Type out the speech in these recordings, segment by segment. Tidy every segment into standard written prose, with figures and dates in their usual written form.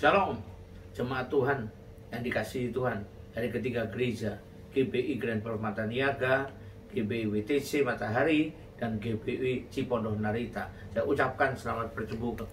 Shalom, jemaat Tuhan yang dikasihi Tuhan dari ketiga gereja GBI Grand Permata Niaga, GBI WTC Matahari, dan GBI Cipondoh Narita. Saya ucapkan selamat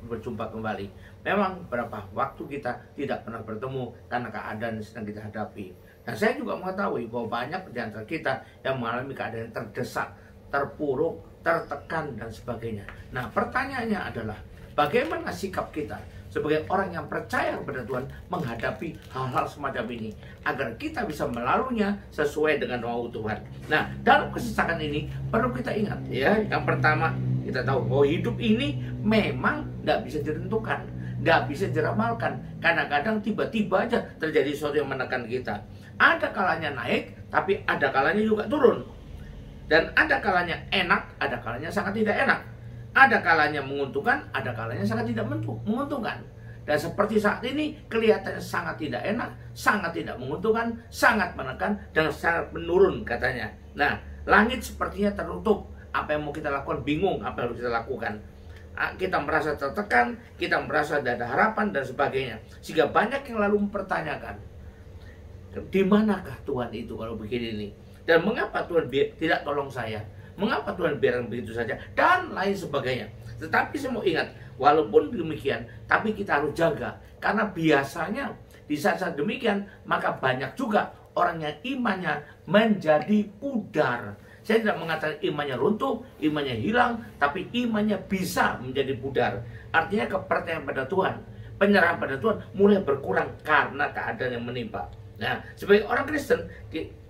berjumpa kembali. Memang beberapa waktu kita tidak pernah bertemu karena keadaan yang sedang kita hadapi. Dan saya juga mengetahui bahwa banyak di antara kita yang mengalami keadaan yang terdesak, terpuruk, tertekan, dan sebagainya. Nah, pertanyaannya adalah bagaimana sikap kita sebagai orang yang percaya kepada Tuhan menghadapi hal-hal semacam ini agar kita bisa melaluinya sesuai dengan mau Tuhan. Nah, dalam kesesakan ini perlu kita ingat ya, yang pertama kita tahu bahwa hidup ini memang tidak bisa ditentukan, tidak bisa diramalkan. Kadang-kadang tiba-tiba aja terjadi sesuatu yang menekan kita. Ada kalanya naik, tapi ada kalanya juga turun. Dan ada kalanya enak, ada kalanya sangat tidak enak. Ada kalanya menguntungkan, ada kalanya sangat tidak menguntungkan. Dan seperti saat ini kelihatannya sangat tidak enak, sangat tidak menguntungkan, sangat menekan, dan sangat menurun katanya. Nah, langit sepertinya tertutup. Apa yang mau kita lakukan bingung, apa yang harus kita lakukan. Kita merasa tertekan, kita merasa tidak ada harapan dan sebagainya. Sehingga banyak yang lalu mempertanyakan, di manakah Tuhan itu kalau begini nih? Dan mengapa Tuhan tidak tolong saya? Mengapa Tuhan biarkan begitu saja? Dan lain sebagainya. Tetapi saya mau ingat, walaupun demikian, tapi kita harus jaga. Karena biasanya di saat-saat demikian, maka banyak juga orang yang imannya menjadi pudar. Saya tidak mengatakan imannya runtuh, imannya hilang, tapi imannya bisa menjadi pudar. Artinya kepercayaan pada Tuhan, penyerahan pada Tuhan mulai berkurang karena keadaan yang menimpa. Nah, sebagai orang Kristen,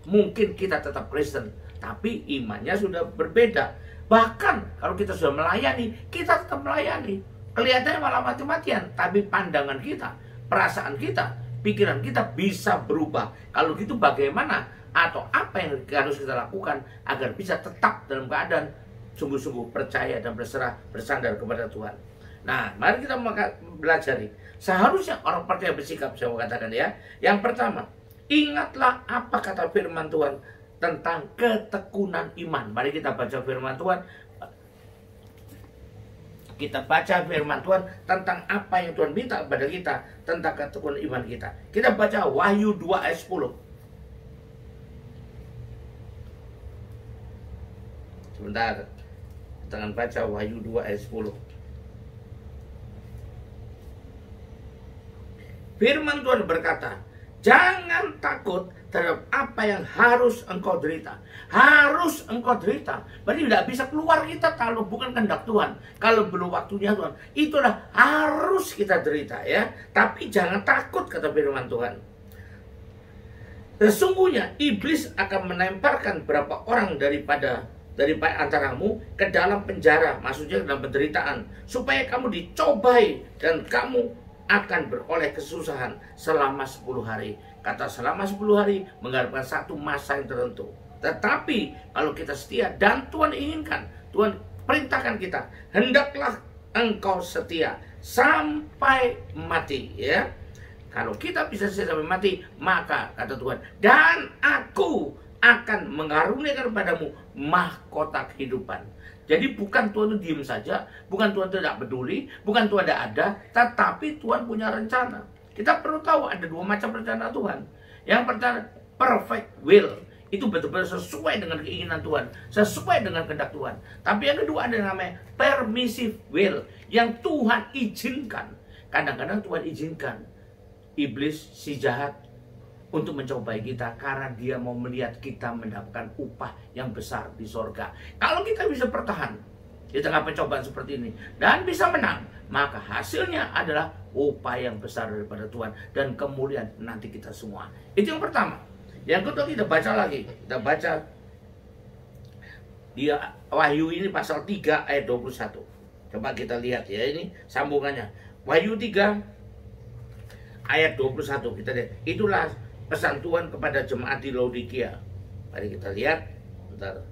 mungkin kita tetap Kristen, tapi imannya sudah berbeda. Bahkan kalau kita sudah melayani, kita tetap melayani. Kelihatannya malah mati-matian, tapi pandangan kita, perasaan kita, pikiran kita bisa berubah. Kalau gitu bagaimana atau apa yang harus kita lakukan agar bisa tetap dalam keadaan sungguh-sungguh percaya dan berserah, bersandar kepada Tuhan. Nah, mari kita belajar. Seharusnya orang percaya bersikap, saya mau katakan ya. Yang pertama, ingatlah apa kata firman Tuhan tentang ketekunan iman. Mari kita baca firman Tuhan. Kita baca firman Tuhan tentang apa yang Tuhan minta kepada kita tentang ketekunan iman kita. Kita baca Wahyu 2 ayat 10. Sebentar. Kita akan baca Wahyu 2 ayat 10. Firman Tuhan berkata, jangan takut terhadap apa yang harus engkau derita. Harus engkau derita. Berarti tidak bisa keluar kita kalau bukan kehendak Tuhan. Kalau belum waktunya Tuhan. Itulah harus kita derita ya. Tapi jangan takut kata firman Tuhan. Sesungguhnya iblis akan menemparkan beberapa orang daripada antaramu ke dalam penjara. Maksudnya dalam penderitaan. Supaya kamu dicobai dan kamu akan beroleh kesusahan selama 10 hari. Kata selama 10 hari mengharapkan satu masa yang tertentu. Tetapi kalau kita setia dan Tuhan inginkan, Tuhan perintahkan kita, hendaklah engkau setia sampai mati ya. Kalau kita bisa setia sampai mati, maka kata Tuhan, dan aku akan mengaruniakan kepadamu mahkota kehidupan. Jadi bukan Tuhan itu diem saja, bukan Tuhan tidak peduli, bukan Tuhan tidak ada, tetapi Tuhan punya rencana. Kita perlu tahu ada dua macam rencana Tuhan. Yang pertama, perfect will. Itu betul-betul sesuai dengan keinginan Tuhan, sesuai dengan kehendak Tuhan. Tapi yang kedua ada yang namanya permissive will, yang Tuhan izinkan. Kadang-kadang Tuhan izinkan iblis, si jahat, untuk mencobai kita karena dia mau melihat kita mendapatkan upah yang besar di sorga. Kalau kita bisa bertahan di tengah pencobaan seperti ini dan bisa menang, maka hasilnya adalah upah yang besar daripada Tuhan dan kemuliaan nanti kita semua. Itu yang pertama. Yang kedua kita baca lagi. Kita baca di Wahyu ini pasal 3 ayat 21. Coba kita lihat ya, ini sambungannya. Wahyu 3 ayat 21. Kita lihat. Itulah pesan Tuhan kepada jemaat di Laodikia. Mari kita lihat. Bentar.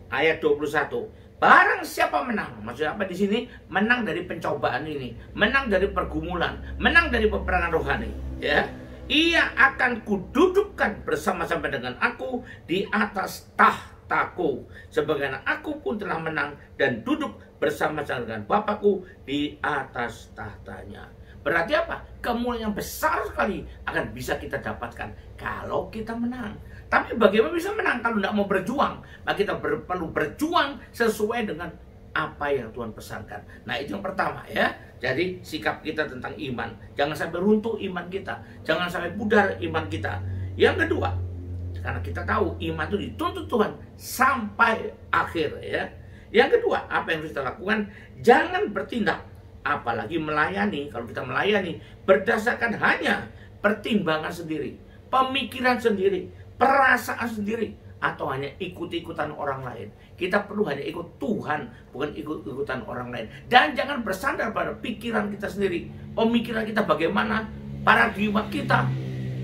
Ayat 21. Barang siapa menang, maksudnya apa di sini? Menang dari pencobaan ini, menang dari pergumulan, menang dari peperangan rohani, ya. Ia akan kududukkan bersama-sama dengan aku di atas tahtaku, sebagaimana aku pun telah menang dan duduk bersama-sama dengan Bapakku di atas tahtanya. Berarti apa? Kemuliaan yang besar sekali akan bisa kita dapatkan kalau kita menang. Tapi bagaimana bisa menang kalau tidak mau berjuang? Maka kita perlu berjuang sesuai dengan apa yang Tuhan pesankan. Nah, itu yang pertama ya. Jadi sikap kita tentang iman. Jangan sampai runtuh iman kita. Jangan sampai pudar iman kita. Yang kedua, karena kita tahu iman itu dituntut Tuhan sampai akhir ya. Yang kedua, apa yang harus kita lakukan? Jangan bertindak, apalagi melayani. Kalau kita melayani berdasarkan hanya pertimbangan sendiri, pemikiran sendiri, perasaan sendiri, atau hanya ikut-ikutan orang lain. Kita perlu hanya ikut Tuhan, bukan ikut-ikutan orang lain. Dan jangan bersandar pada pikiran kita sendiri, pemikiran kita bagaimana, paradigma kita,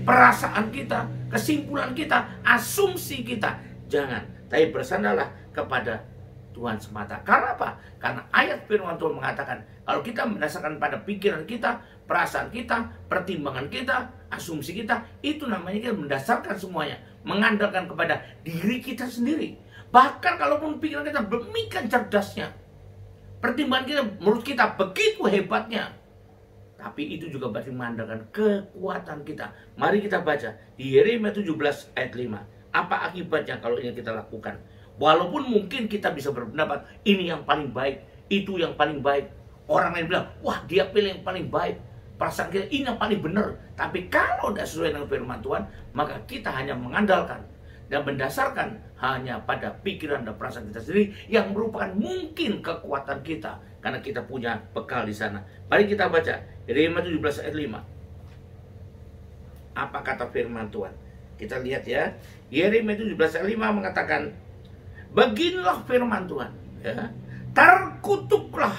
perasaan kita, kesimpulan kita, asumsi kita. Jangan, tapi bersandarlah kepada Tuhan semata. Karena apa? Karena ayat firman Tuhan mengatakan, kalau kita berdasarkan pada pikiran kita, perasaan kita, pertimbangan kita, asumsi kita, itu namanya kita mendasarkan semuanya, mengandalkan kepada diri kita sendiri. Bahkan kalaupun pikiran kita demikian cerdasnya, pertimbangan kita menurut kita begitu hebatnya, tapi itu juga berarti mengandalkan kekuatan kita. Mari kita baca di Yeremia 17 ayat 5. Apa akibatnya kalau ini kita lakukan? Walaupun mungkin kita bisa berpendapat ini yang paling baik, itu yang paling baik. Orang lain bilang, wah dia pilih yang paling baik. Perasaan kita ini yang paling benar. Tapi kalau tidak sesuai dengan firman Tuhan, maka kita hanya mengandalkan dan mendasarkan hanya pada pikiran dan perasaan kita sendiri yang merupakan mungkin kekuatan kita. Karena kita punya bekal di sana. Mari kita baca Yeremia 17 ayat 5. Apa kata firman Tuhan? Kita lihat ya. Yeremia 17 ayat 5 mengatakan, beginilah firman Tuhan ya. Terkutuklah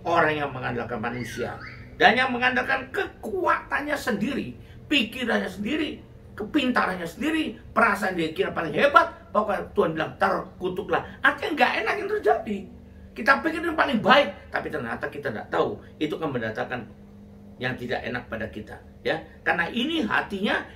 orang yang mengandalkan manusia dan yang mengandalkan kekuatannya sendiri, pikirannya sendiri, kepintarannya sendiri, perasaan dia kira paling hebat. Pokoknya Tuhan bilang terkutuklah. Artinya nggak enak yang terjadi. Kita pikir itu paling baik, tapi ternyata kita tidak tahu itu kan mendatangkan yang tidak enak pada kita ya. Karena ini hatinya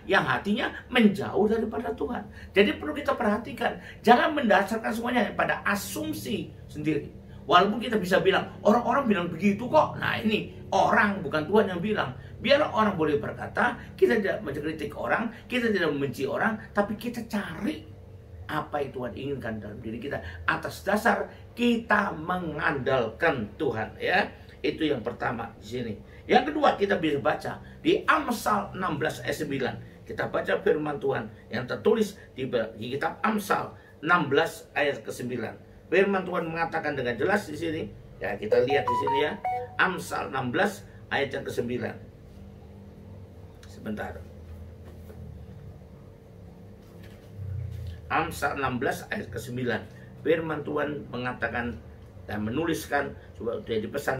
menjauh daripada Tuhan. Jadi perlu kita perhatikan, jangan mendasarkan semuanya pada asumsi sendiri. Walaupun kita bisa bilang orang-orang bilang begitu kok. Nah, ini orang, bukan Tuhan yang bilang. Biarlah orang boleh berkata, kita tidak mengkritik orang, kita tidak membenci orang, tapi kita cari apa yang Tuhan inginkan dalam diri kita atas dasar kita mengandalkan Tuhan ya. Itu yang pertama di sini. Yang kedua, kita bisa baca di Amsal 16 ayat 9. Kita baca firman Tuhan yang tertulis di kitab Amsal 16 ayat ke-9. Firman Tuhan mengatakan dengan jelas di sini. Ya, kita lihat di sini ya. Amsal 16 ayat yang ke-9. Sebentar. Amsal 16 ayat ke-9. Firman Tuhan mengatakan dan menuliskan, coba sudah dipesan